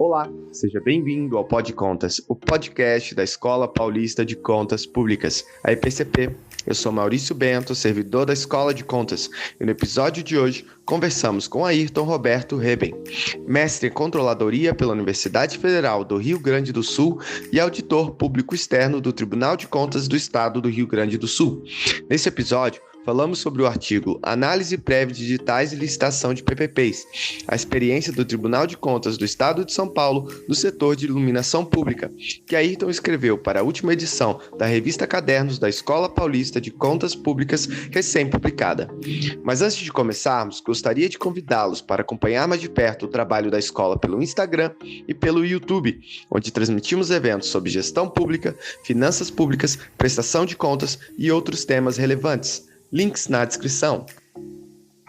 Olá, seja bem-vindo ao Pod Contas, o podcast da Escola Paulista de Contas Públicas, a EPCP. Eu sou Maurício Bento, servidor da Escola de Contas, e no episódio de hoje conversamos com Ayrton Roberto Reben, mestre em Controladoria pela Universidade Federal do Rio Grande do Sul e auditor público externo do Tribunal de Contas do Estado do Rio Grande do Sul. Nesse episódio, falamos sobre o artigo Análise Prévia de Editais e Licitação de PPPs, a experiência do Tribunal de Contas do Estado de São Paulo no setor de iluminação pública, que Ayrton escreveu para a última edição da revista Cadernos da Escola Paulista de Contas Públicas, recém-publicada. Mas antes de começarmos, gostaria de convidá-los para acompanhar mais de perto o trabalho da escola pelo Instagram e pelo YouTube, onde transmitimos eventos sobre gestão pública, finanças públicas, prestação de contas e outros temas relevantes. Links na descrição.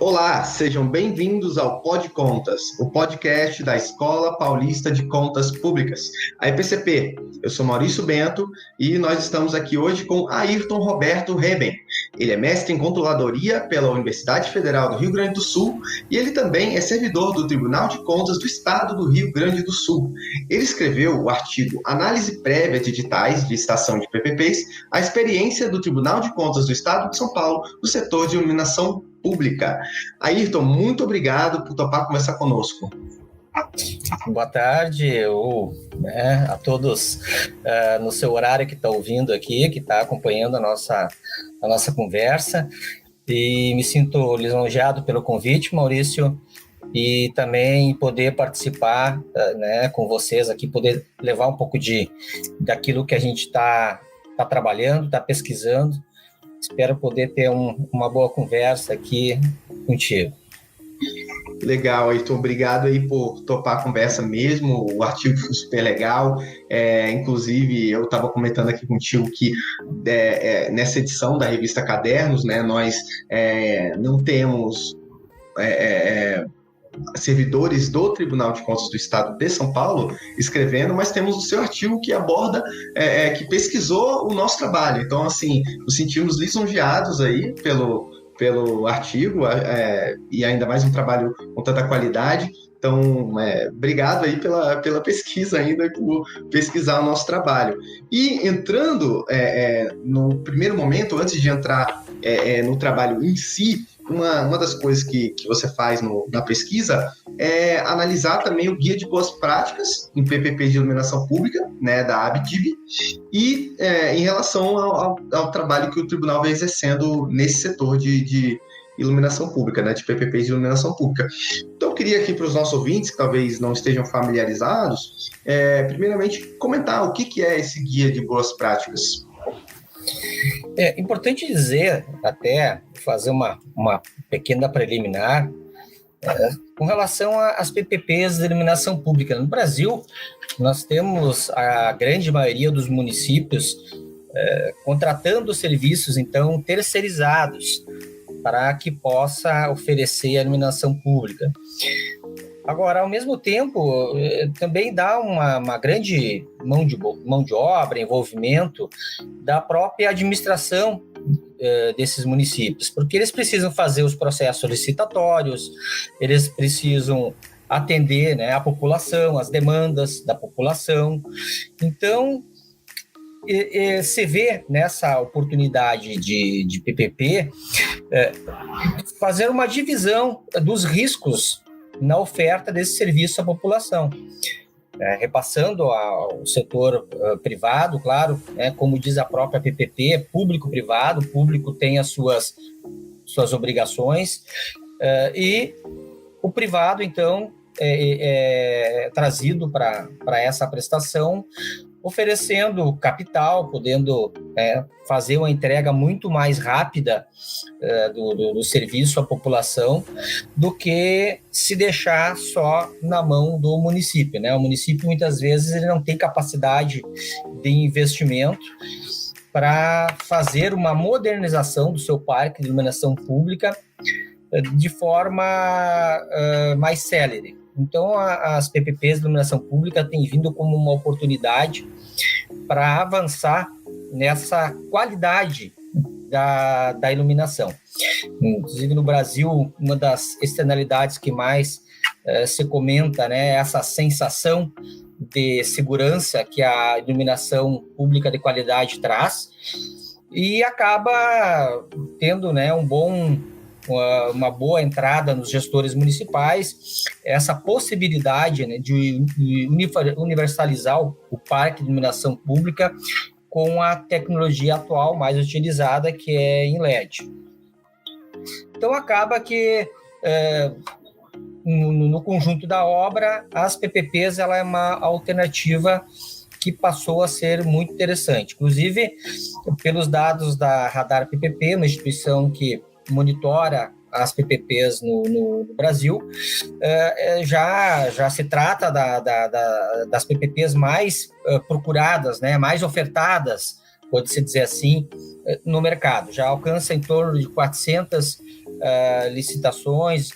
Olá, sejam bem-vindos ao Pod Contas, o podcast da Escola Paulista de Contas Públicas, a EPCP. Eu sou Maurício Bento e nós estamos aqui hoje com Ayrton Roberto Reben. Ele é mestre em Controladoria pela Universidade Federal do Rio Grande do Sul e ele também é servidor do Tribunal de Contas do Estado do Rio Grande do Sul. Ele escreveu o artigo Análise Prévia de Editais de Licitação de PPPs, a experiência do Tribunal de Contas do Estado de São Paulo no setor de iluminação pública. Ayrton, muito obrigado por topar conversar conosco. Boa tarde a todos no seu horário que está ouvindo aqui, que está acompanhando a nossa conversa, e me sinto lisonjeado pelo convite, Maurício, e também poder participar com vocês aqui, poder levar um pouco daquilo que a gente está trabalhando, está pesquisando. Espero poder ter uma boa conversa aqui contigo. Legal, Ayrton, obrigado aí por topar a conversa mesmo, o artigo foi super legal, inclusive eu estava comentando aqui contigo que nessa edição da revista Cadernos, nós não temos servidores do Tribunal de Contas do Estado de São Paulo escrevendo, mas temos o seu artigo que aborda, que pesquisou o nosso trabalho. Então, assim, nos sentimos lisonjeados aí pelo artigo, e ainda mais um trabalho com tanta qualidade. Então, obrigado aí pela pesquisa ainda, por pesquisar o nosso trabalho. E entrando no primeiro momento, antes de entrar no trabalho em si, uma das coisas que você faz na pesquisa é analisar também o Guia de Boas Práticas em PPP de Iluminação Pública, da ABDIB, e em relação ao trabalho que o tribunal vem exercendo nesse setor de iluminação pública, de PPPs de iluminação pública. Então, eu queria aqui para os nossos ouvintes, que talvez não estejam familiarizados, primeiramente comentar o que é esse Guia de Boas Práticas. É importante dizer, até fazer uma pequena preliminar, com relação às PPPs de iluminação pública. No Brasil, nós temos a grande maioria dos municípios contratando serviços, então, terceirizados, para que possa oferecer a iluminação pública. Agora, ao mesmo tempo, também dá uma grande mão de obra, envolvimento da própria administração desses municípios, porque eles precisam fazer os processos licitatórios, eles precisam atender a população, as demandas da população. Então, se vê nessa oportunidade de PPP fazer uma divisão dos riscos na oferta desse serviço à população, repassando ao setor privado, claro, como diz a própria PPP, público-privado, o público tem as suas obrigações, e o privado, então, é trazido para essa prestação, oferecendo capital, podendo fazer uma entrega muito mais rápida do serviço à população do que se deixar só na mão do município. O município, muitas vezes, ele não tem capacidade de investimento para fazer uma modernização do seu parque de iluminação pública de forma mais célere. Então, as PPPs de iluminação pública têm vindo como uma oportunidade para avançar nessa qualidade da iluminação. Inclusive, no Brasil, uma das externalidades que mais se comenta, né, essa sensação de segurança que a iluminação pública de qualidade traz, e acaba tendo, né, uma boa entrada nos gestores municipais, essa possibilidade, né, de universalizar o parque de iluminação pública com a tecnologia atual mais utilizada, que é em LED. Então, acaba que, no conjunto da obra, as PPPs ela é uma alternativa que passou a ser muito interessante. Inclusive, pelos dados da Radar PPP, uma instituição que monitora as PPPs no Brasil, já se trata das PPPs mais procuradas, né, mais ofertadas, pode-se dizer assim, no mercado. Já alcança em torno de 400 licitações,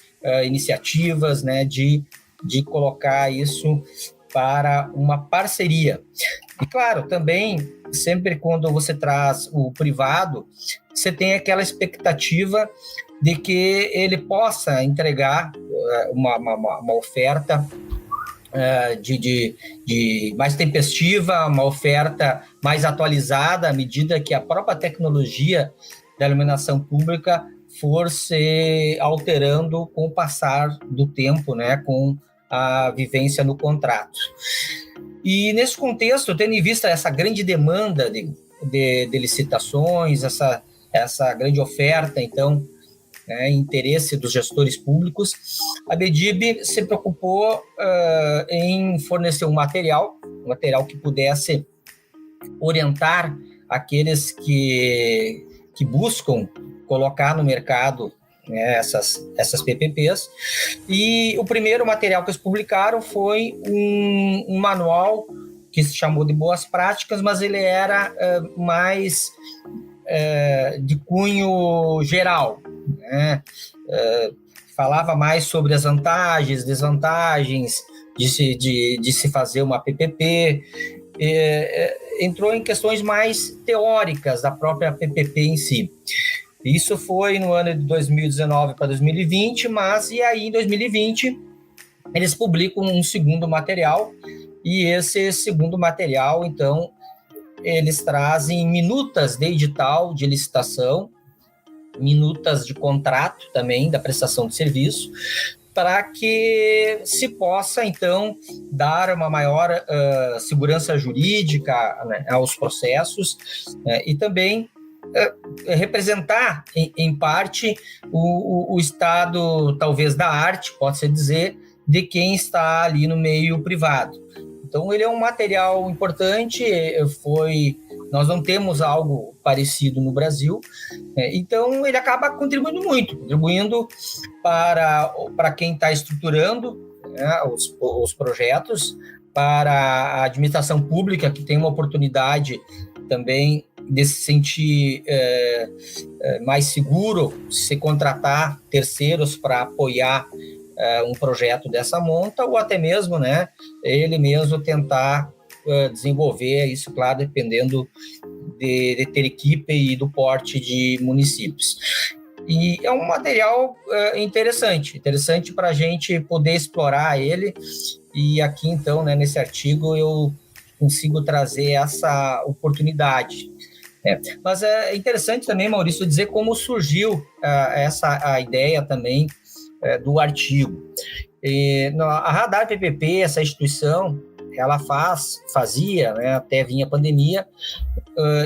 iniciativas, né, de colocar isso para uma parceria. E, claro, também, sempre quando você traz o privado, você tem aquela expectativa de que ele possa entregar uma oferta de mais tempestiva, uma oferta mais atualizada, à medida que a própria tecnologia da iluminação pública for se alterando com o passar do tempo, né, com a vivência no contrato. E nesse contexto, tendo em vista essa grande demanda de licitações, essa grande oferta, então, interesse dos gestores públicos, a BDIB se preocupou em fornecer um material que pudesse orientar aqueles que buscam colocar no mercado, né, essas PPPs. E o primeiro material que eles publicaram foi um manual que se chamou de Boas Práticas, mas ele era mais de cunho geral, né? Falava mais sobre as vantagens, desvantagens de se fazer uma PPP, entrou em questões mais teóricas da própria PPP em si. Isso foi no ano de 2019 para 2020, mas e aí em 2020 eles publicam um segundo material, e esse segundo material, então, eles trazem minutas de edital de licitação, minutas de contrato também da prestação de serviço, para que se possa, então, dar uma maior segurança jurídica, né, aos processos, e também representar, em parte, o estado, talvez, da arte, pode-se dizer, de quem está ali no meio privado. Então, ele é um material importante, nós não temos algo parecido no Brasil, então ele acaba contribuindo para quem está estruturando, né, os projetos, para a administração pública, que tem uma oportunidade também de se sentir mais seguro se contratar terceiros para apoiar um projeto dessa monta, ou até mesmo, né, ele mesmo tentar desenvolver isso, claro, dependendo de ter equipe e do porte de municípios. E é um material interessante para a gente poder explorar ele, e aqui, então, né, nesse artigo, eu consigo trazer essa oportunidade. Mas é interessante também, Maurício, dizer como surgiu a ideia também do artigo. A Radar PPP, essa instituição, ela fazia, né, até vinha a pandemia,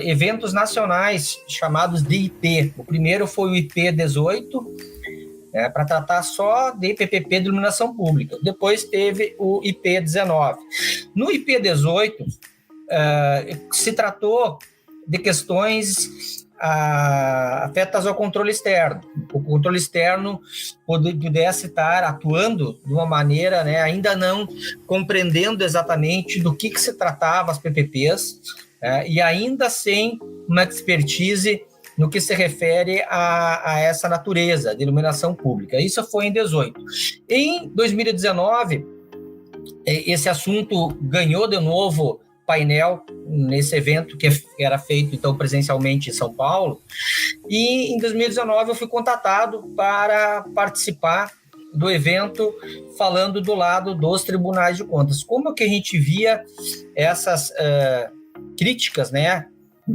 eventos nacionais chamados de IP. O primeiro foi o IP 18, para tratar só de PPP de iluminação pública. Depois teve o IP 19. No IP 18, se tratou de questões afetas ao controle externo. O controle externo pudesse estar atuando de uma maneira, né, ainda não compreendendo exatamente do que se tratava as PPPs, e ainda sem uma expertise no que se refere a essa natureza de iluminação pública. Isso foi em 18. Em 2019, esse assunto ganhou de novo painel nesse evento que era feito, então, presencialmente em São Paulo, e em 2019 eu fui contatado para participar do evento falando do lado dos tribunais de contas. Como que a gente via essas críticas, né,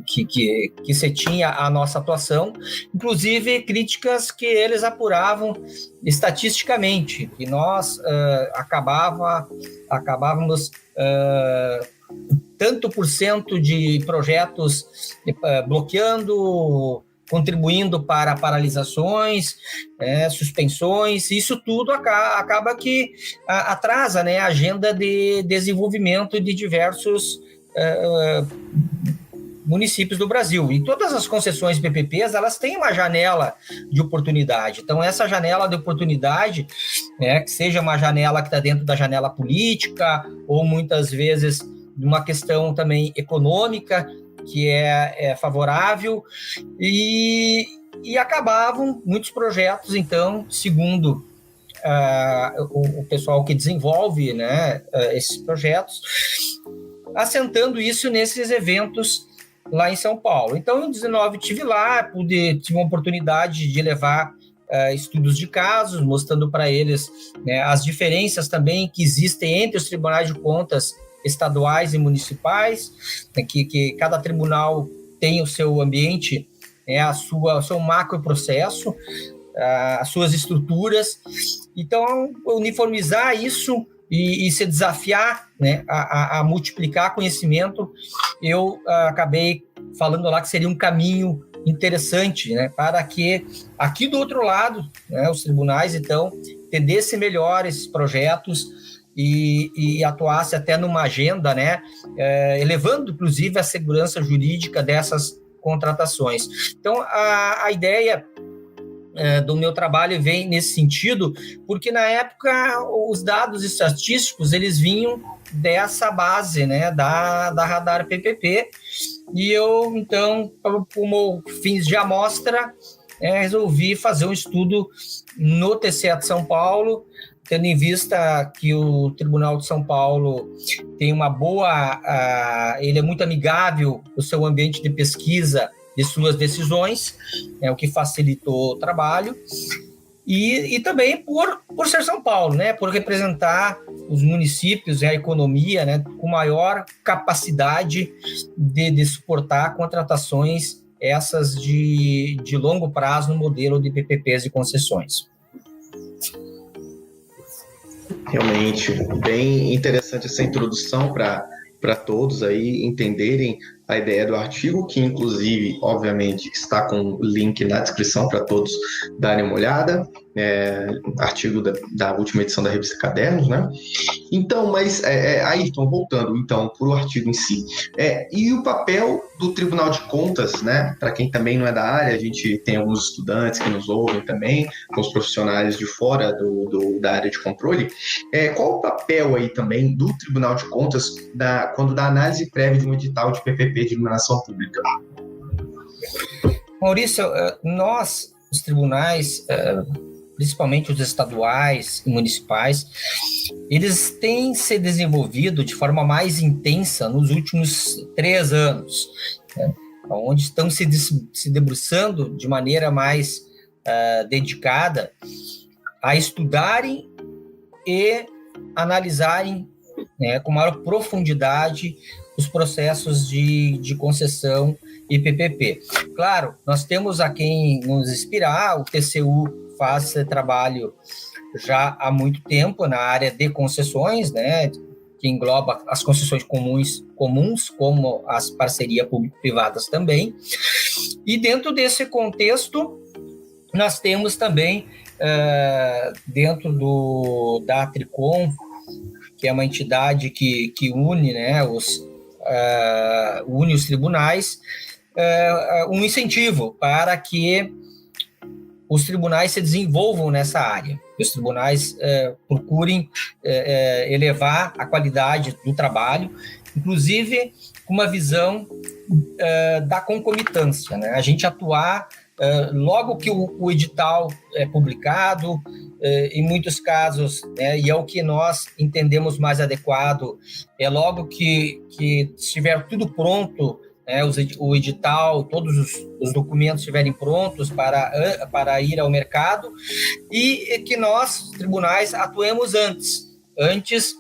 que se tinha a nossa atuação, inclusive críticas que eles apuravam estatisticamente, que nós acabávamos tanto por cento de projetos bloqueando, contribuindo para paralisações, suspensões. Isso tudo acaba que atrasa, né, a agenda de desenvolvimento de diversos municípios do Brasil. E todas as concessões PPPs, elas têm uma janela de oportunidade. Então, essa janela de oportunidade, né, que seja uma janela que está dentro da janela política, ou muitas vezes uma questão também econômica, que é favorável, e acabavam muitos projetos, então, segundo o pessoal que desenvolve, né, esses projetos, assentando isso nesses eventos lá em São Paulo. Então, em 19 estive lá, tive uma oportunidade de levar estudos de casos, mostrando para eles, né, as diferenças também que existem entre os tribunais de contas estaduais e municipais, né, que cada tribunal tem o seu ambiente, o seu macro processo, as suas estruturas. Então, uniformizar isso e se desafiar, né, a multiplicar conhecimento, eu acabei falando lá que seria um caminho interessante, né, para que aqui do outro lado, né, os tribunais, então, entendessem melhor esses projetos e atuasse até numa agenda, né, elevando, inclusive, a segurança jurídica dessas contratações. Então, a ideia do meu trabalho vem nesse sentido, porque na época os dados estatísticos eles vinham dessa base, né, da Radar PPP, e eu, então, como fins de amostra, resolvi fazer um estudo no TCE de São Paulo, tendo em vista que o Tribunal de São Paulo tem uma boa, ele é muito amigável, o seu ambiente de pesquisa de suas decisões, o que facilitou o trabalho, e também por ser São Paulo, né, por representar os municípios e a economia, né, com maior capacidade de suportar contratações essas de longo prazo no modelo de PPPs e concessões. Realmente, bem interessante essa introdução para todos aí entenderem a ideia do artigo, que inclusive, obviamente, está com o link na descrição para todos darem uma olhada, artigo da última edição da revista Cadernos, né? Então, mas, Ayrton, voltando então para o artigo em si, e o papel do Tribunal de Contas, né? Para quem também não é da área, a gente tem alguns estudantes que nos ouvem também, com os profissionais de fora da área de controle, qual o papel aí também do Tribunal de Contas quando dá análise prévia de um edital de PPP de iluminação pública? Maurício, nós, os tribunais, principalmente os estaduais e municipais, eles têm se desenvolvido de forma mais intensa nos últimos 3 anos, né, onde estão se debruçando de maneira mais dedicada a estudarem e analisarem, né, com maior profundidade os processos de concessão e PPP. Claro, nós temos a quem nos inspirar, o TCU faz esse trabalho já há muito tempo na área de concessões, né, que engloba as concessões comuns, como as parcerias público-privadas também. E dentro desse contexto, nós temos também, dentro da Tricom, que é uma entidade que une, né, une os tribunais, um incentivo para que os tribunais se desenvolvam nessa área, que os tribunais procurem elevar a qualidade do trabalho, inclusive com uma visão da concomitância, né? A gente atuar logo que o edital é publicado, em muitos casos, né, e é o que nós entendemos mais adequado, logo que estiver tudo pronto, né, o edital, todos os documentos estiverem prontos para ir ao mercado, e que nós, tribunais, atuemos antes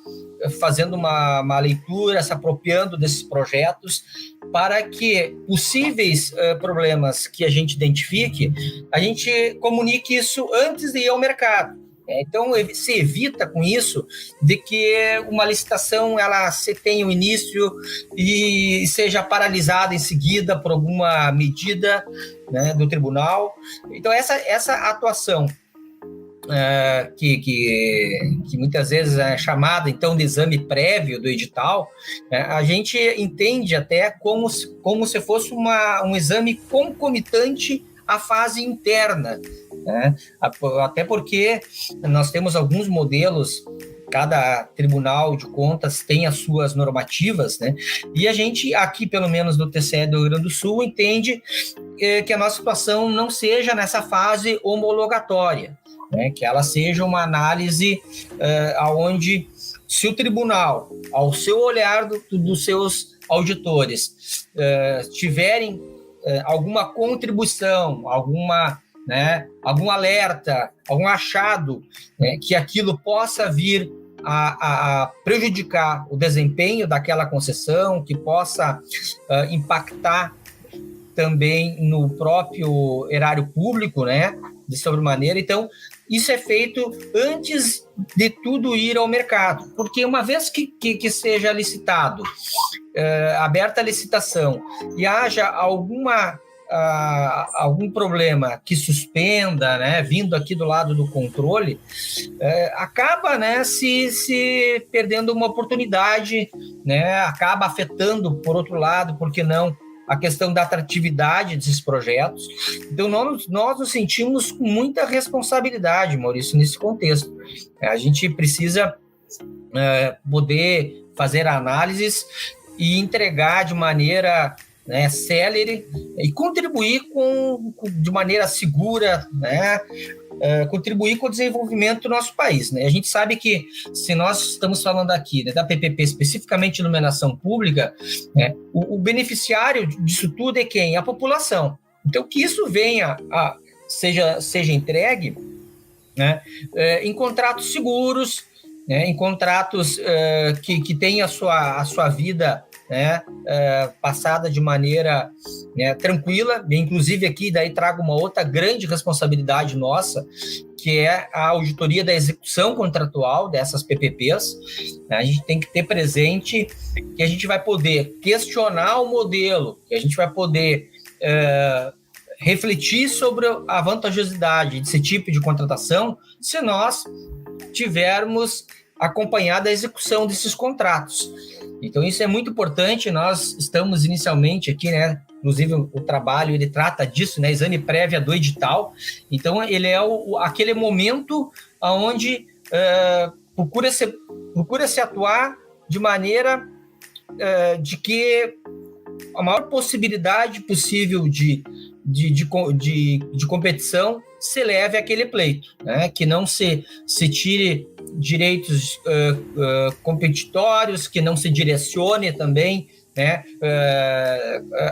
fazendo uma leitura, se apropriando desses projetos, para que possíveis problemas que a gente identifique, a gente comunique isso antes de ir ao mercado. Então, se evita com isso de que uma licitação ela se tenha um início e seja paralisada em seguida por alguma medida, né, do tribunal. Então, essa atuação que muitas vezes é chamada então de exame prévio do edital, a gente entende até como se fosse um exame concomitante à fase interna, né? Até porque nós temos alguns modelos, cada tribunal de contas tem as suas normativas, né? E a gente aqui, pelo menos no TCE do Rio Grande do Sul, entende que a nossa situação não seja nessa fase homologatória, né, que ela seja uma análise onde, se o tribunal, ao seu olhar dos seus auditores, tiverem alguma contribuição, algum alerta, algum achado, né, que aquilo possa vir a prejudicar o desempenho daquela concessão, que possa impactar também no próprio erário público, né, de sobremaneira. Então, isso é feito antes de tudo ir ao mercado, porque uma vez que seja licitado, aberta a licitação, e haja algum problema que suspenda, né, vindo aqui do lado do controle, acaba, né, se perdendo uma oportunidade, né, acaba afetando, por outro lado, por que não, a questão da atratividade desses projetos. Então, nós nos sentimos com muita responsabilidade, Maurício, nesse contexto. A gente precisa poder fazer análises e entregar de maneira, né, célere e contribuir de maneira segura, né, contribuir com o desenvolvimento do nosso país, né? A gente sabe que, se nós estamos falando aqui, né, da PPP, especificamente iluminação pública, né, o beneficiário disso tudo é quem? A população. Então, que isso venha seja entregue, né, em contratos seguros, né, em contratos que tenham a sua vida, né, passada de maneira, né, tranquila. Inclusive, aqui daí trago uma outra grande responsabilidade nossa, que é a auditoria da execução contratual dessas PPPs. A gente tem que ter presente que a gente vai poder questionar o modelo, que a gente vai poder refletir sobre a vantajosidade desse tipo de contratação, se nós tivermos acompanhado a execução desses contratos. Então, isso é muito importante. Nós estamos inicialmente aqui, né, inclusive o trabalho, ele trata disso, né, exame prévio do edital. Então, ele é aquele momento onde procura-se atuar de maneira de que a maior possibilidade possível de competição se leve àquele pleito, né, que não se tire direitos competitórios, que não se direcione também, né,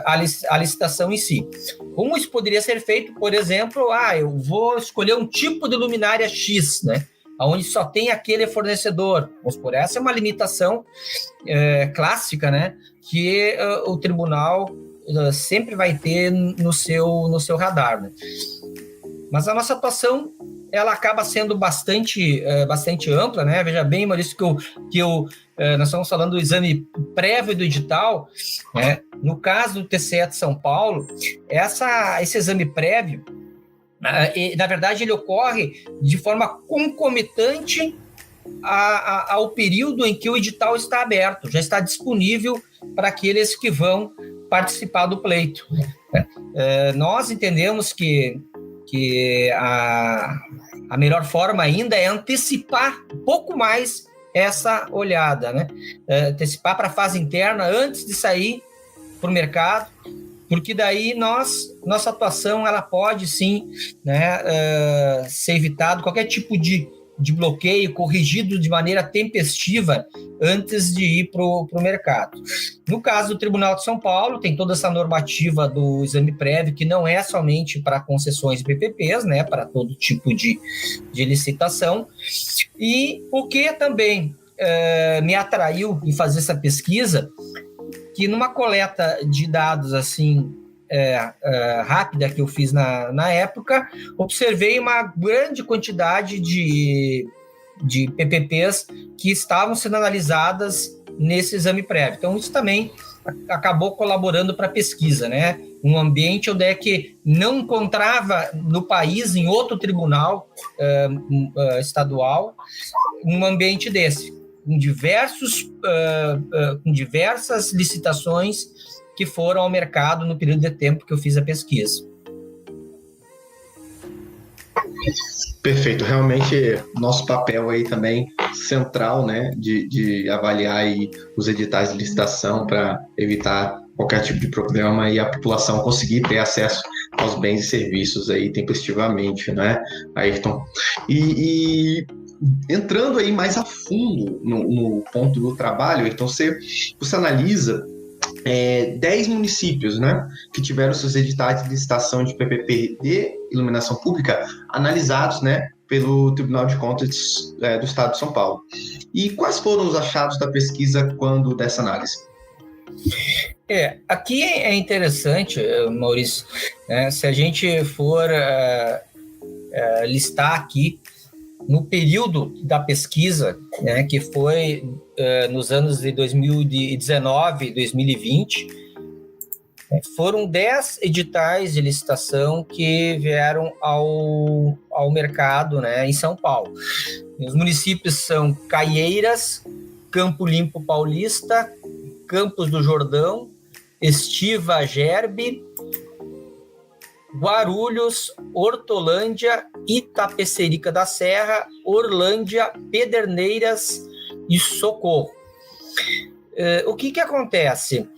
a licitação em si. Como isso poderia ser feito, por exemplo, eu vou escolher um tipo de luminária X, né, onde só tem aquele fornecedor. Vamos supor, essa é uma limitação clássica, né, que o tribunal sempre vai ter no seu radar, né? Mas a nossa atuação, ela acaba sendo bastante ampla, né? Veja bem, Maurício, que nós estamos falando do exame prévio do edital, né? No caso do TCE de São Paulo, esse exame prévio, na verdade, ele ocorre de forma concomitante ao período em que o edital está aberto, já está disponível para aqueles que vão participar do pleito. Nós entendemos que a melhor forma ainda é antecipar um pouco mais essa olhada, né? Antecipar para a fase interna antes de sair para o mercado, porque daí nossa atuação ela pode sim, né, ser evitado qualquer tipo de de bloqueio corrigido de maneira tempestiva antes de ir para o mercado. No caso do Tribunal de São Paulo, tem toda essa normativa do exame prévio, que não é somente para concessões e PPPs, né, para todo tipo de licitação. E o que também me atraiu em fazer essa pesquisa, que numa coleta de dados assim rápida que eu fiz na época, observei uma grande quantidade de PPPs que estavam sendo analisadas nesse exame prévio. Então, isso também acabou colaborando para a pesquisa, né? Um ambiente onde é que não encontrava no país, em outro tribunal estadual, um ambiente desse, com diversas licitações que foram ao mercado no período de tempo que eu fiz a pesquisa. Perfeito, realmente nosso papel aí também central, né, de avaliar aí os editais de licitação para evitar qualquer tipo de problema e a população conseguir ter acesso aos bens e serviços aí tempestivamente, né, Ayrton? E entrando aí mais a fundo no ponto do trabalho, Ayrton, você analisa 10 municípios, né, que tiveram seus editais de licitação de PPP de iluminação pública analisados, né, pelo Tribunal de Contas do Estado de São Paulo. E quais foram os achados da pesquisa quando dessa análise? Aqui é interessante, Maurício, né, se a gente for listar aqui no período da pesquisa, né, que foi nos anos de 2019 e 2020, foram 10 editais de licitação que vieram ao mercado, né, em São Paulo. Os municípios são Caieiras, Campo Limpo Paulista, Campos do Jordão, Estiva Gerbe, Guarulhos, Hortolândia, Itapecerica da Serra, Orlândia, Pederneiras e Socorro. O que acontece?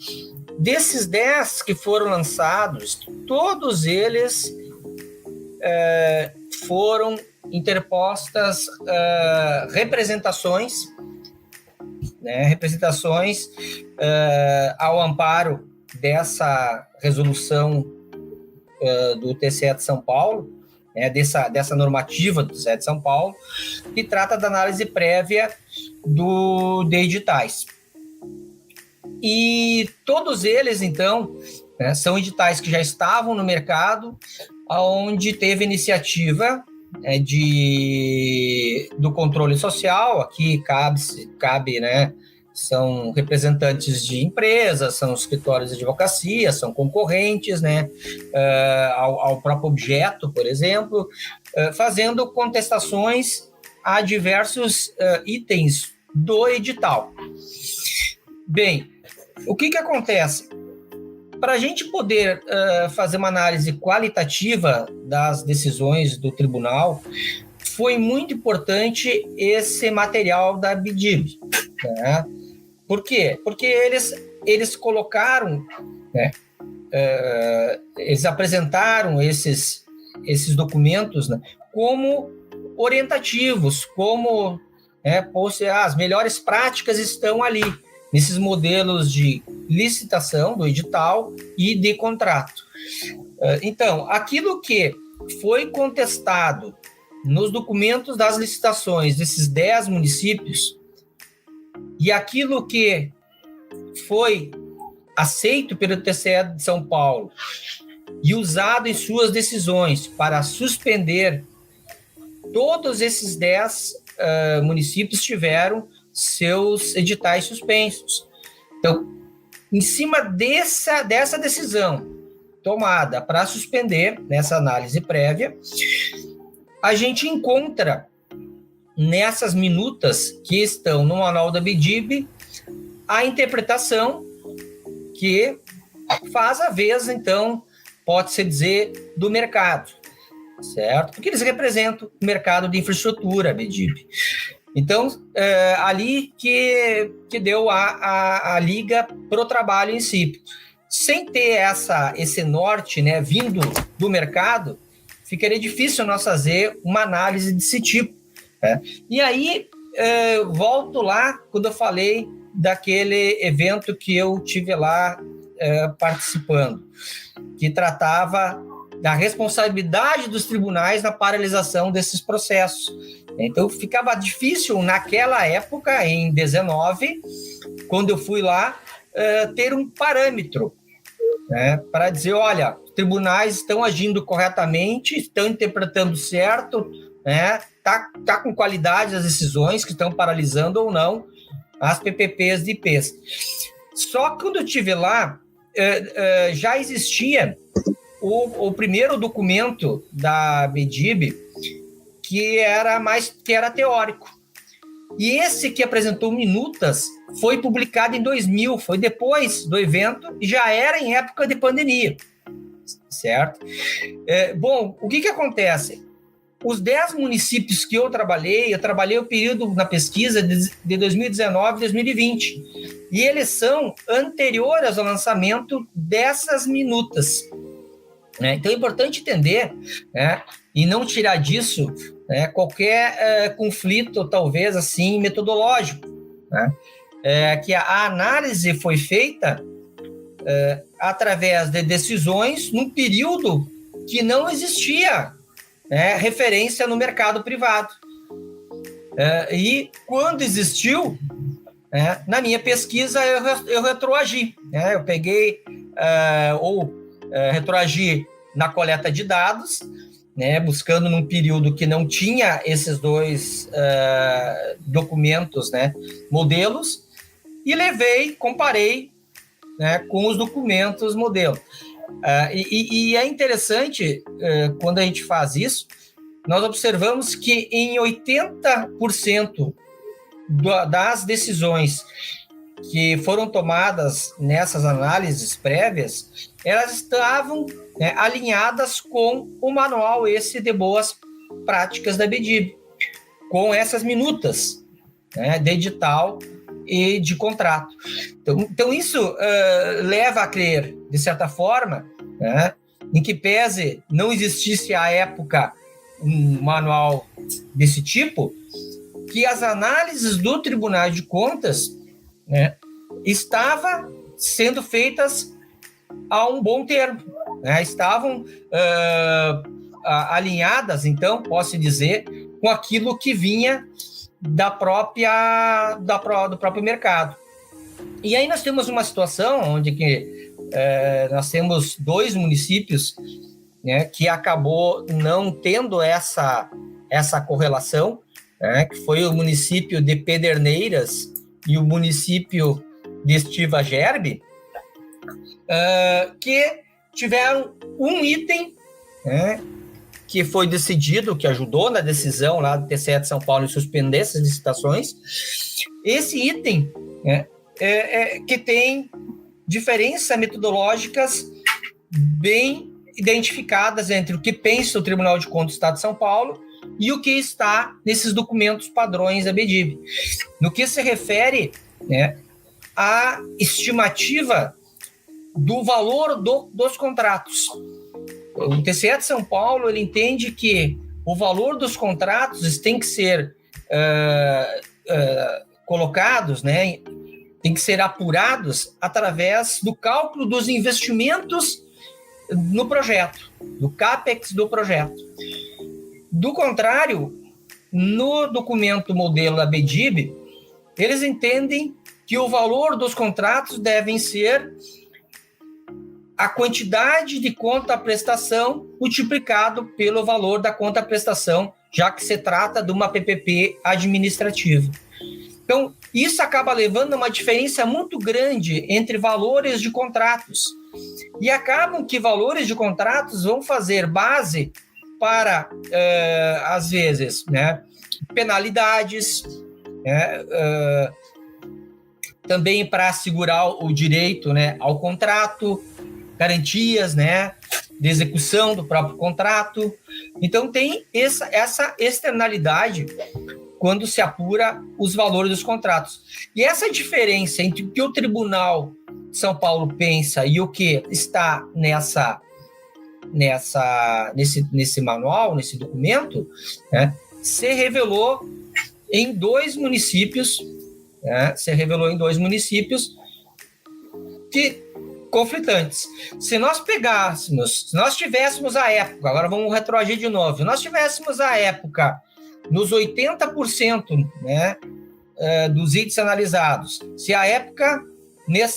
Desses 10 que foram lançados, todos eles foram interpostas representações ao amparo dessa resolução do TCE de São Paulo, né, dessa normativa do TCE de São Paulo, que trata da análise prévia de editais. E todos eles, então, né, são editais que já estavam no mercado, onde teve iniciativa do controle social. Aqui cabe, né, são representantes de empresas, são escritórios de advocacia, são concorrentes, né, ao próprio objeto, por exemplo, fazendo contestações a diversos itens do edital. Bem, o que acontece? Para a gente poder fazer uma análise qualitativa das decisões do tribunal, foi muito importante esse material da BDIB, né? Por quê? Porque eles colocaram, né, eles apresentaram esses documentos, né, como orientativos, como as melhores práticas estão ali, nesses modelos de licitação do edital e de contrato. Então, aquilo que foi contestado nos documentos das licitações desses 10 municípios e aquilo que foi aceito pelo TCE de São Paulo e usado em suas decisões para suspender, todos esses 10 municípios tiveram seus editais suspensos. Então, em cima dessa decisão tomada para suspender, nessa análise prévia, a gente encontra nessas minutas que estão no manual da BDIB a interpretação que faz a vez, então, pode-se dizer, do mercado, certo? Porque eles representam o mercado de infraestrutura, a BDIB. Então, ali que deu a liga para o trabalho em si. Sem ter esse norte, né, vindo do mercado, ficaria difícil nós fazer uma análise desse tipo, né? E aí, volto lá quando eu falei daquele evento que eu tive lá participando, que tratava da responsabilidade dos tribunais na paralisação desses processos. Então, ficava difícil naquela época, em 19, quando eu fui lá, ter um parâmetro, né, para dizer, olha, os tribunais estão agindo corretamente, estão interpretando certo, né, tá com qualidade as decisões que estão paralisando ou não as PPPs de IPs. Só que quando eu estive lá, já existia o primeiro documento da BDIB, que era teórico. E esse que apresentou minutas foi publicado em 2000, foi depois do evento e já era em época de pandemia, certo? Bom, o que acontece? Os 10 municípios que eu trabalhei o período na pesquisa de 2019 e 2020, e eles são anteriores ao lançamento dessas minutas. Então é importante entender, né, e não tirar disso, né, qualquer conflito, talvez assim, metodológico, né, que a análise foi feita através de decisões num período que não existia, né, referência no mercado privado. E quando existiu, na minha pesquisa eu retroagi, né, eu peguei retroagir na coleta de dados, né, buscando num período que não tinha esses dois documentos, né, modelos, e comparei, né, com os documentos modelo. E é interessante, quando a gente faz isso, nós observamos que em 80% das decisões que foram tomadas nessas análises prévias, elas estavam, né, alinhadas com o manual esse de boas práticas da BDIB, com essas minutas, né, de edital e de contrato. Então isso leva a crer, de certa forma, né, em que pese não existisse à época um manual desse tipo, que as análises do Tribunal de Contas, né, estavam sendo feitas há um bom tempo, né, estavam alinhadas, então, posso dizer, com aquilo que vinha do próprio mercado. E aí nós temos uma situação onde nós temos 2 municípios, né, que acabou não tendo essa correlação, né, que foi o município de Pederneiras e o município de Estiva Gerbe, que tiveram um item, né, que foi decidido, que ajudou na decisão lá do TCE de São Paulo em suspender essas licitações. Esse item, né, que tem diferenças metodológicas bem identificadas entre o que pensa o Tribunal de Contas do Estado de São Paulo e o que está nesses documentos padrões da BDIB. No que se refere, né, à estimativa do valor dos contratos. O TCE de São Paulo ele entende que o valor dos contratos tem que ser colocados, né, tem que ser apurados através do cálculo dos investimentos no projeto, do CAPEX do projeto. Do contrário, no documento modelo da BDIB, eles entendem que o valor dos contratos devem ser a quantidade de conta-prestação multiplicado pelo valor da conta-prestação, já que se trata de uma PPP administrativa. Então, isso acaba levando a uma diferença muito grande entre valores de contratos. E acabam que valores de contratos vão fazer base para, às vezes, né, penalidades, né, também para assegurar o direito, né, ao contrato, garantias, né, de execução do próprio contrato. Então, tem essa externalidade quando se apura os valores dos contratos. E essa diferença entre o que o Tribunal de São Paulo pensa e o que está nesse manual, nesse documento, né, se revelou em 2 municípios, né? Conflitantes. Se nós tivéssemos a época, agora vamos retroagir de novo, se nós tivéssemos a época nos 80%, né, dos itens analisados, se a época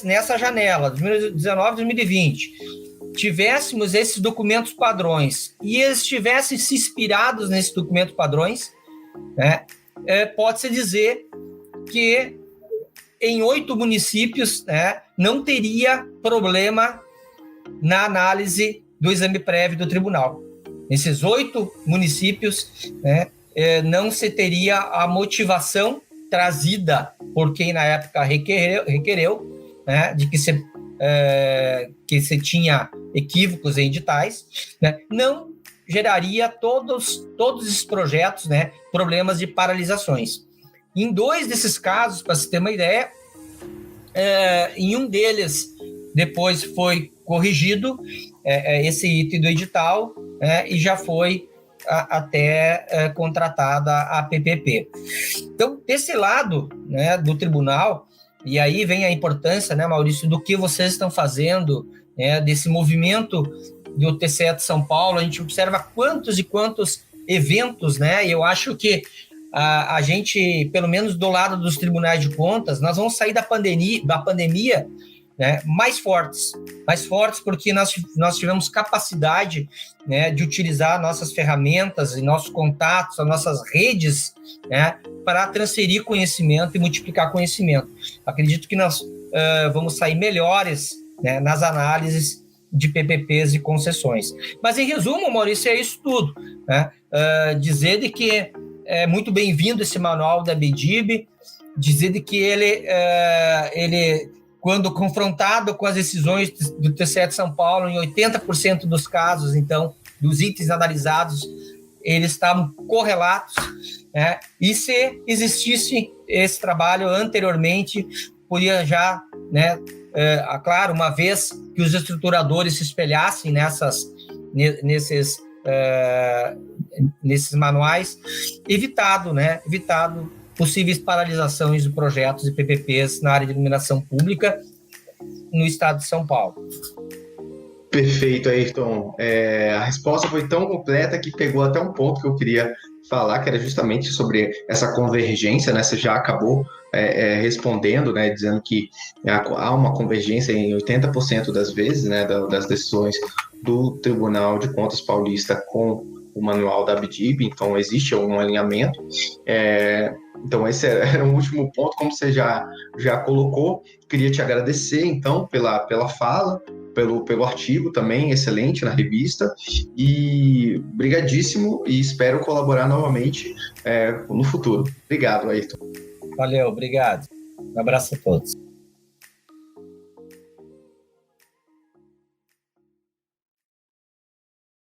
nessa janela, 2019 2020, tivéssemos esses documentos padrões e eles tivessem se inspirados nesses documentos padrões, né, pode-se dizer que em 8 municípios, né, não teria problema na análise do exame prévio do tribunal. Nesses 8 municípios, né, não se teria a motivação trazida por quem na época requereu, né, de que se tinha equívocos em editais, né, não geraria todos esses projetos, né, problemas de paralisações. Em 2 desses casos, para se ter uma ideia, em um deles depois foi corrigido esse item do edital, e já foi até contratada a PPP. Então, desse lado, né, do tribunal, e aí vem a importância, né, Maurício, do que vocês estão fazendo, né, desse movimento do TCE de São Paulo. A gente observa quantos e quantos eventos, né, e eu acho que a gente, pelo menos do lado dos tribunais de contas, nós vamos sair da pandemia, né, mais fortes porque nós tivemos capacidade, né, de utilizar nossas ferramentas e nossos contatos, as nossas redes, né, para transferir conhecimento e multiplicar conhecimento. Acredito que nós vamos sair melhores, né, nas análises de PPPs e concessões. Mas, em resumo, Maurício, é isso tudo, né? Dizer de que é muito bem-vindo esse manual da BDIB, dizer de que ele, quando confrontado com as decisões do TCE de São Paulo, em 80% dos casos, então, dos itens analisados, eles estavam correlatos, né? E se existisse esse trabalho anteriormente, podia já, né, claro, uma vez que os estruturadores se espelhassem nesses manuais, evitado possíveis paralisações de projetos e PPPs na área de iluminação pública no estado de São Paulo. Perfeito, Ayrton. A resposta foi tão completa que pegou até um ponto que eu queria falar, que era justamente sobre essa convergência, né? Você já acabou respondendo, né, dizendo que há uma convergência em 80% das vezes, né, das decisões do Tribunal de Contas Paulista com o manual da BDIB, então existe um alinhamento. Então esse era o último ponto, como você já colocou. Queria te agradecer, então, pela fala, pelo artigo também, excelente na revista, e brigadíssimo, e espero colaborar novamente no futuro. Obrigado, Ayrton. Valeu, obrigado. Um abraço a todos.